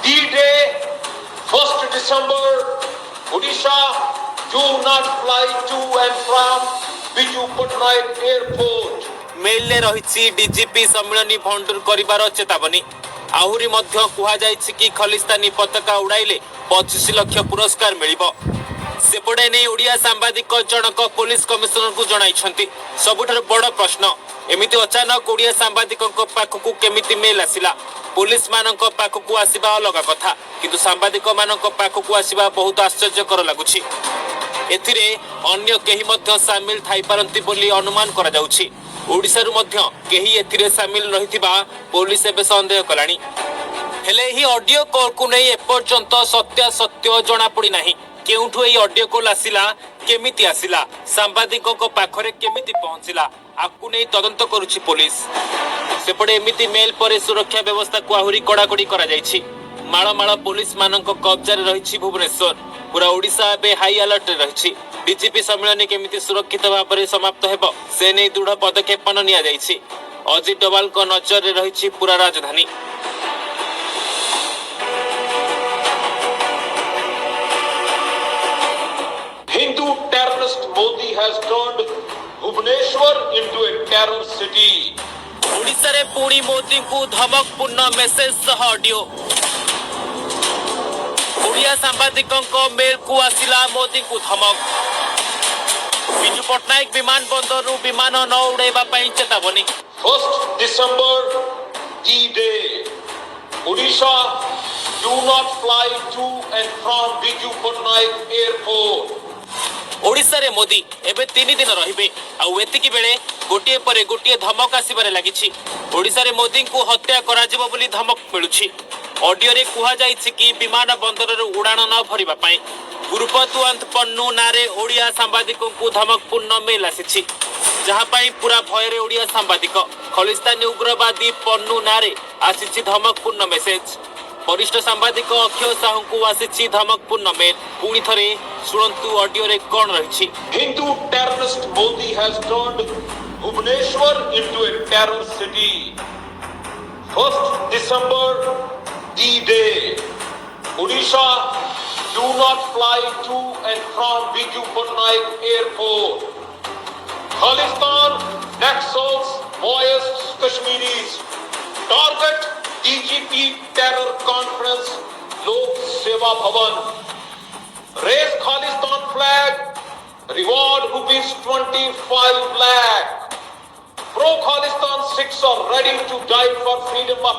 D-Day, 1st December, Odisha, do not fly to and from Biju Patnaik Airport. मेल रही DGP सम्मिलनी भंडूर कर चेतावनी आहरी कहुई कि खलिस्तानी पताका उड़ाइले 25 लाख पुरस्कार मिल सेपटे नहीं ओडिया सांबादिक जनक पुलिस कमिशनर को जन सबुठ बड़ प्रश्न एमती अचानक ओडिया सांबादिक पाखक केमिति मेल आसला पुलिस मान पाखक आसवा अलग कथा किंतु सांबादिक मान पाखक आसवा बहुत आश्चर्यकर लगुच एथिरे अन्य केही मध्य सामिल थाई पारंती बोली अनुमान करा जाउछि ओडिशारु मध्य केही एथिरे सामिल रहिथिबा पुलिस एबे संदेह कलानी हेले ही ऑडियो कॉल को नहीं एपर्यंत सत्य जना पड़ी नाही केउठु एही ऑडियो कॉल आसिला केमिति आसिला सांबादिकों को पाखरे केमिति पहुंचिला आकु नहीं तदंत करूछि पुलिस सेपटे एमिति मेल पर सुरक्षा व्यवस्था को आहुरी कड़ाकड़ी करा जायछि माळ पुलिस मानक कब्जारे रहिछि भुवनेश्वर पूरा ओडिशा एबे हाई अलर्ट रहिछि डीजीपी सम्मेलन केमिति सुरक्षित भाव में समाप्त हेबो से नहीं दृढ़ पदक्षेप निया जायछि अजित डोभाल को नजर रे रहिछि पूरा राजधानी Hindu terrorist Modi has turned Bhubaneswar into a terror city. Odisha रे पुणी मोदी को धमकपूर्ण मेसेज सह ऑडियो ओडिया सांबादिकों को मेल को आसिला मोदी को धमक बिजू पट्टनायक विमान बंदर विमान न उड़ाइबा पई चेतावनी 1st December, D-Day, Odisha, do not fly to and from Biju Patnaik Airport. Odisha रे मोदी एबे 3 दिन रहिबे आ एतिकी बेले गोटिए परे गोटिए धमक आसीबारे लागिछि ओडिशा रे मोदी को हत्या करा जिवो बोली धमक मिलुछि ऑडियो रे कुहा जायछि कि विमान बंदर रे उड़ान न भरिबा पई गुरुपतुअंत पन्नू नारे ओडिया सांबादिकों को धमकपूर्ण मेल आसीछि जहा पई पूरा भय रे ओडिया सांबादिक खलिस्तानी उग्रवादी पन्नू नारे आसीछि धमकपूर्ण मेसेज वरिष्ठ सांबादिक अक्षय साहू को आसीछि धमकपूर्ण मेल पुणी थरे सुनंतु ऑडियो रे कोन रहिछि Hindu terrorist Modi has turned Bhubaneswar into a terror city. 1st December, D-Day, Odisha, do not fly to and from Biju Patnaik Airport. Khalistan Naxals voiced Kashmiris target DGP terror conference Lok Seva Bhavan. Raise Khalistan flag, reward rupees 25 lakh. Pro Khalistan Sikhs are ready to die for freedom of